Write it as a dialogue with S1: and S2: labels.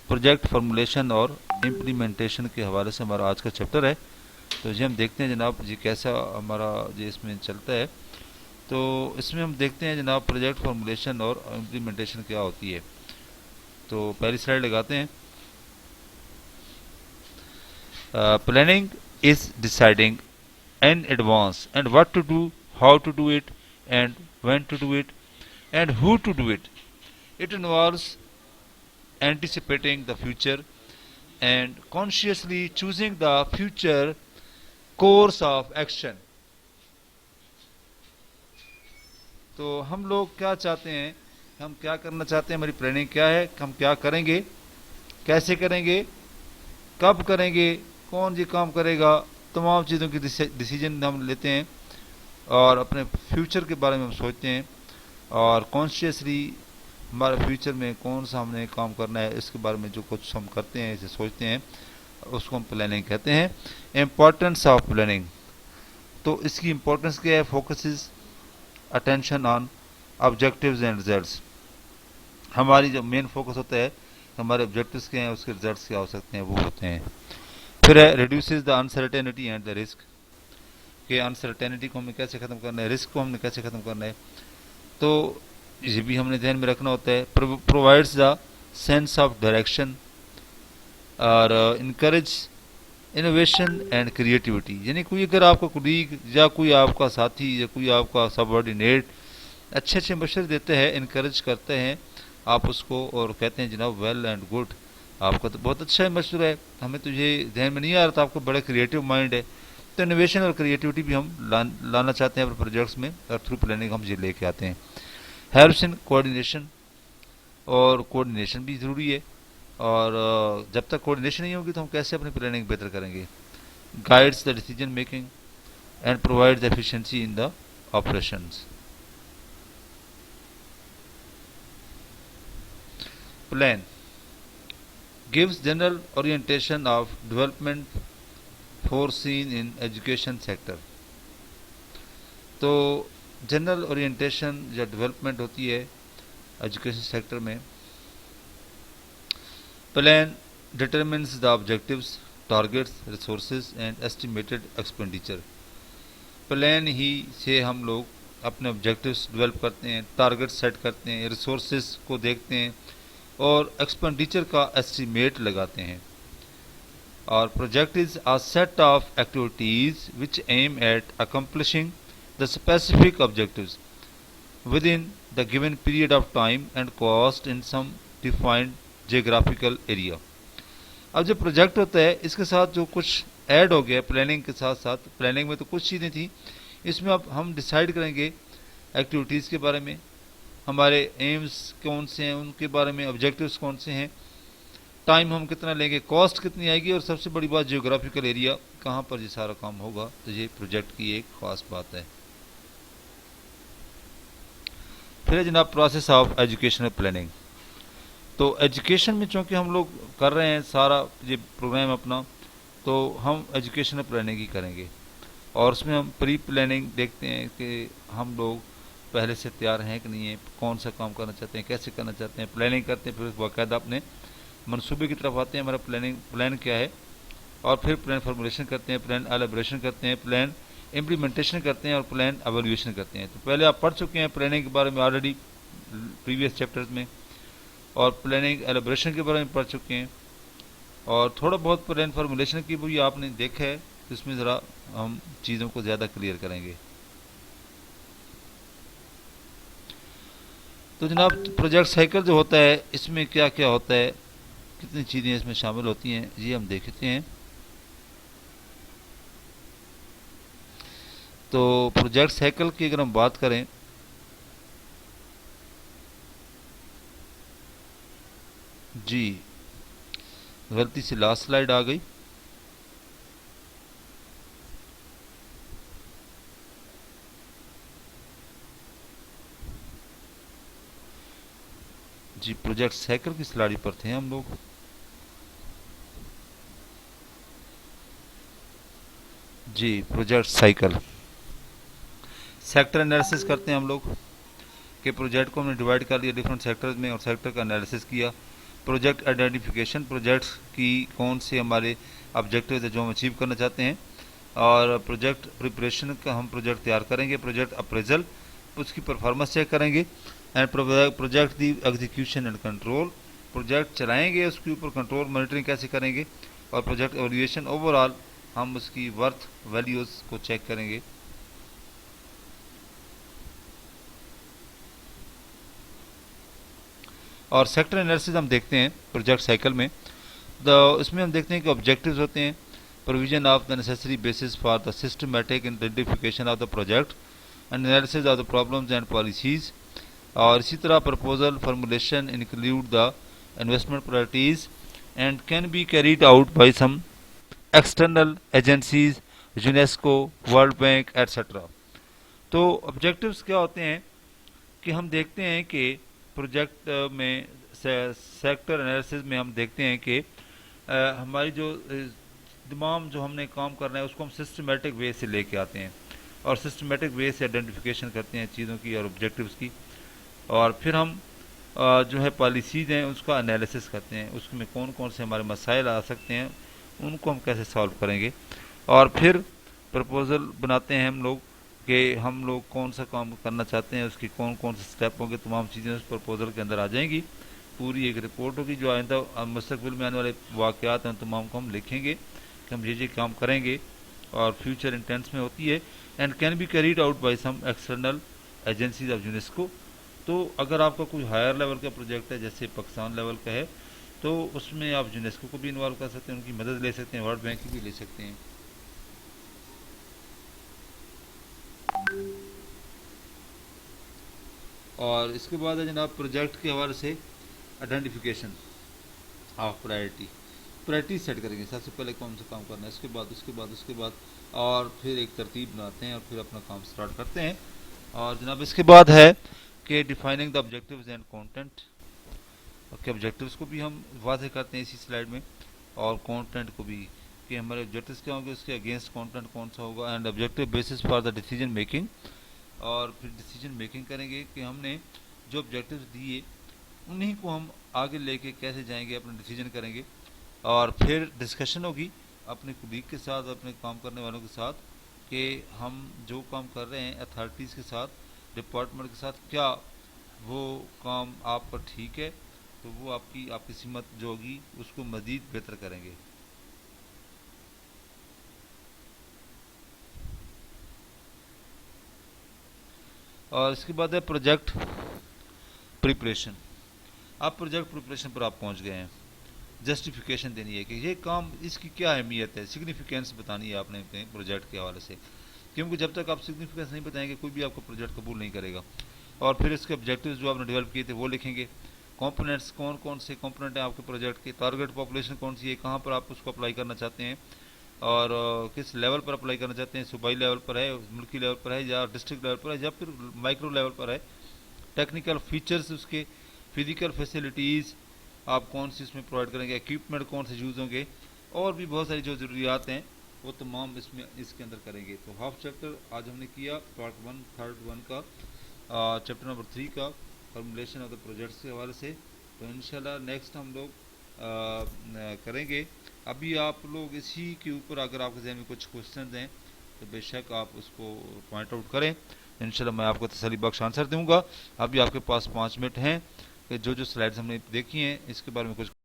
S1: Project formulation और implementation के हवाले से हमारा आज का चैप्टर है। तो जी हम देखते हैं जनाब जी कैसा हमारा जी इसमें चलता है। तो इसमें हम देखते हैं जनाब प्रोजेक्ट फॉर्मुलेशन और इम्प्लीमेंटेशन क्या होती है। तो पहली स्लाइड लगाते हैं। Planning is deciding in advance and what to do, how to do it, and when to do it, and who to do it. It involves anticipating the future and consciously choosing the future course of action. तो हम लोग क्या चाहते हैं, हम क्या करना चाहते हैं, हमारी प्लानिंग क्या है, हम क्या करेंगे, कैसे करेंगे, कब करेंगे, कौन जी काम करेगा, तमाम चीज़ों की डिसीजन हम लेते हैं और अपने फ्यूचर के बारे में हम सोचते हैं और कॉन्शियसली हमारे फ्यूचर में कौन सा हमने काम करना है इसके बारे में जो कुछ हम करते हैं, इसे सोचते हैं, उसको हम प्लानिंग कहते हैं। इम्पोर्टेंस ऑफ प्लानिंग, तो इसकी इम्पोर्टेंस क्या है, focus is attention on objectives and results. हमारी जो मेन फोकस होता है हमारे ऑब्जेक्टिव्स क्या हैं, उसके रिजल्ट्स क्या हो सकते हैं, वो होते हैं। फिर है reduces the uncertainty and the risk, कि अनसर्टेनिटी को हमें कैसे ख़त्म करना है, रिस्क को हमने कैसे ख़त्म करना है, तो ये भी हमने ध्यान में रखना होता है। Provides the sense of direction और इनकरेज इनोवेशन एंड क्रिएटिविटी, यानी कोई अगर आपका कुलीग या कोई आपका साथी या कोई आपका सबऑर्डिनेट अच्छे अच्छे मशवरे देते हैं, इनकरेज करते हैं आप उसको और कहते हैं जनाब वेल एंड गुड, आपका तो बहुत अच्छा मशवरा है, हमें तो ये ध्यान में नहीं आ रहा था, आपको बड़ा क्रिएटिव माइंड है। तो इनोवेशन और क्रिएटिविटी भी हम लाना चाहते हैं अपने प्रोजेक्ट्स में और थ्रू प्लानिंग हम ये लेके आते हैं। हेल्प्स इन कोऑर्डिनेशन, और कोऑर्डिनेशन भी ज़रूरी है और जब तक कोऑर्डिनेशन नहीं होगी तो हम कैसे अपनी प्लानिंग बेहतर करेंगे। Guides the decision making and provide the efficiency in the operations. Plan gives general orientation of development foreseen in education sector, तो जनरल ओरिएंटेशन या डेवलपमेंट होती है एजुकेशन सेक्टर में। Plan determines the objectives, targets, resources and estimated expenditure. Plan ही से हम लोग अपने ऑब्जेक्टिव्स डेवलप करते हैं, टारगेट सेट करते हैं, रिसोर्सेज को देखते हैं और एक्सपेंडिचर का एस्टीमेट लगाते हैं। और project is a set of activities which aim at accomplishing the specific objectives within the given period of time and cost in some defined geographical area. अब जो प्रोजेक्ट होता है इसके साथ जो कुछ ऐड हो गया प्लानिंग के साथ साथ, प्लानिंग में तो कुछ चीज़ें थी, इसमें अब हम डिसाइड करेंगे एक्टिविटीज़ के बारे में, हमारे एम्स कौन से हैं उनके बारे में, ऑब्जेक्टिव्स कौन से हैं, टाइम हम कितना लेंगे, कॉस्ट कितनी आएगी और सबसे बड़ी बात जियोग्राफिकल एरिया कहाँ पर ये सारा काम होगा। तो ये प्रोजेक्ट की एक खास बात है। फिर जनाब प्रोसेस ऑफ एजुकेशनल प्लानिंग, तो एजुकेशन में चूँकि हम लोग कर रहे हैं सारा ये प्रोग्राम अपना, तो हम एजुकेशनल प्लानिंग ही करेंगे और उसमें हम प्री प्लानिंग देखते हैं कि हम लोग पहले से तैयार हैं कि नहीं है, कौन सा काम करना चाहते हैं, कैसे करना चाहते हैं, प्लानिंग करते हैं, फिर बाकायदा अपने मनसूबे की तरफ आते हैं, हमारा प्लान क्या है, और फिर प्लान फॉर्मुलेशन करते हैं, प्लान एलेबोरेशन करते हैं, प्लान इम्प्लीमेंटेशन करते हैं और प्लान एवेल्यूएशन करते हैं। तो पहले आप पढ़ चुके हैं प्लानिंग के बारे में ऑलरेडी प्रीवियस चैप्टर्स में, और प्लानिंग एलेबोरेशन के बारे में पढ़ चुके हैं, और थोड़ा बहुत प्लान फॉर्मुलेशन की भी आपने देखा है, तो इसमें ज़रा हम चीज़ों को ज़्यादा क्लियर करेंगे। तो जनाब प्रोजेक्ट साइकिल जो होता है इसमें क्या क्या होता है, कितनी चीज़ें इसमें शामिल होती हैं, ये हम देखते हैं। तो प्रोजेक्ट साइकिल की अगर हम बात करें, जी गलती से लास्ट स्लाइड आ गई, जी प्रोजेक्ट साइकिल की स्लाइड पर थे हम लोग। जी प्रोजेक्ट साइकिल सेक्टर एनालिसिस करते हैं हम लोग कि प्रोजेक्ट को हमने डिवाइड कर लिया डिफरेंट सेक्टर्स में और सेक्टर का एनालिसिस किया, प्रोजेक्ट आइडेंटिफिकेशन, प्रोजेक्ट्स की कौन से हमारे ऑब्जेक्टिव है जो हम अचीव करना चाहते हैं। और प्रोजेक्ट प्रिपरेशन का हम प्रोजेक्ट तैयार करेंगे। प्रोजेक्ट अप्रेजल, उसकी परफॉर्मेंस चेक करेंगे। And project the execution and control, project चलाएंगे उसके ऊपर कंट्रोल मॉनिटरिंग कैसे करेंगे। और प्रोजेक्ट एवल्यूएशन, ओवरऑल हम उसकी वर्थ वैल्यूज़ को चेक करेंगे। और सेक्टर एनालिसिस हम देखते हैं प्रोजेक्ट साइकिल में। इसमें हम देखते हैं कि ऑब्जेक्टिव्स होते हैं, provision of the necessary basis for the systematic identification of the project and analysis of the problems and policies. और इसी तरह proposal formulation include the investment priorities and can be carried out by some external agencies, UNESCO, World Bank etcetera. तो objectives क्या होते हैं कि हम देखते हैं कि प्रोजेक्ट में सेक्टर एनालिसिस में हम देखते हैं कि हमारी जो तमाम जो हमने काम करना है उसको हम सिस्टमेटिक वे से लेके आते हैं और सिस्टमेटिक वे से आइडेंटिफिकेशन करते हैं चीज़ों की और ऑब्जेक्टिव्स की। और फिर हम जो है पॉलिसीज़ हैं उसका एनालिसिस करते हैं, उसमें कौन कौन से हमारे मसाइल आ सकते हैं, उनको हम कैसे सॉल्व करेंगे। और फिर प्रपोज़ल बनाते हैं हम लोग कि हम लोग कौन सा काम करना चाहते हैं, उसकी कौन कौन से स्टेप होंगे, तमाम चीज़ें उस प्रपोज़ल के अंदर आ जाएंगी। पूरी एक रिपोर्ट होगी जो आइंदा मुस्तकबिल में आने वाले वाक़यात हैं तमाम को हम लिखेंगे कि हम ये काम करेंगे और फ्यूचर इंटेंस में होती है। And can be carried out by some external agencies of UNESCO. तो अगर आपका कोई हायर लेवल का प्रोजेक्ट है जैसे पाकिस्तान लेवल का है तो उसमें आप यूनेस्को को भी इन्वॉल्व कर सकते हैं, उनकी मदद ले सकते हैं, वर्ल्ड बैंक की भी ले सकते हैं। और इसके बाद है जनाब प्रोजेक्ट के हवाले से आइडेंटिफिकेशन ऑफ प्रायोरिटी सेट करेंगे। सबसे पहले कौन सा काम करना है, उसके बाद और फिर एक तरतीब बनाते हैं और फिर अपना काम स्टार्ट करते हैं। और जनाब इसके बाद है कि defining the objectives and content के ऑब्जेक्टिव्स को भी हम वाज़ेह करते हैं इसी स्लाइड में और कंटेंट को भी कि हमारे ऑब्जेक्टिव्स क्या होंगे, उसके अगेंस्ट कंटेंट कौन सा होगा। And objective basis for the decision making, और फिर डिसीजन मेकिंग करेंगे कि हमने जो ऑब्जेक्टिव्स दिए उन्हीं को हम आगे लेके कैसे जाएंगे, अपना डिसीजन करेंगे। और फिर डिस्कशन होगी अपने कुलीग के साथ, अपने काम करने वालों के साथ कि हम जो काम कर रहे हैं अथॉरिटीज़ के साथ, डिपार्टमेंट के साथ, क्या वो काम आप पर ठीक है, तो वो आपकी सिमत जो होगी उसको मज़ीद बेहतर करेंगे। और इसके बाद है प्रोजेक्ट प्रिपरेशन। आप प्रोजेक्ट प्रिपरेशन पर आप पहुंच गए हैं, जस्टिफिकेशन देनी है कि ये काम इसकी क्या अहमियत है, सिग्निफिकेंस बतानी है आपने अपने प्रोजेक्ट के हवाले से, क्योंकि जब तक आप सिग्निफिकेंस नहीं बताएंगे कोई भी आपका प्रोजेक्ट कबूल नहीं करेगा। और फिर इसके ऑब्जेक्टिव्स जो आपने डेवलप किए थे वो लिखेंगे, कंपोनेंट्स कौन कौन से कंपोनेंट हैं आपके प्रोजेक्ट के, टारगेट पॉपुलेशन कौन सी है, कहाँ पर आप उसको अप्लाई करना चाहते हैं और किस लेवल पर अप्लाई करना चाहते हैं, सूबाई लेवल पर है, मुल्की लेवल पर है, या डिस्ट्रिक्ट लेवल पर है, या फिर माइक्रो लेवल पर है। टेक्निकल फीचर्स उसके, फिजिकल फैसिलिटीज़ आप कौन सी इसमें प्रोवाइड करेंगे, इक्विपमेंट कौन से यूज़ होंगे, और भी बहुत सारी जो ज़रूरियात हैं वो तमाम इसके अंदर करेंगे। तो हाफ चैप्टर आज हमने किया पार्ट 1 थर्ड 1 का, चैप्टर नंबर 3 का फॉर्मुलेशन ऑफ द प्रोजेक्ट्स के हवाले से। तो इंशाल्लाह नेक्स्ट हम लोग करेंगे। अभी आप लोग इसी के ऊपर अगर आपके जहन में कुछ क्वेश्चन हैं तो बेशक आप उसको पॉइंट आउट करें, इंशाल्लाह मैं आपको तसल्ली बख्श आंसर दूंगा। अभी आपके पास 5 मिनट हैं कि जो जो स्लाइड्स हमने देखी हैं इसके बारे में कुछ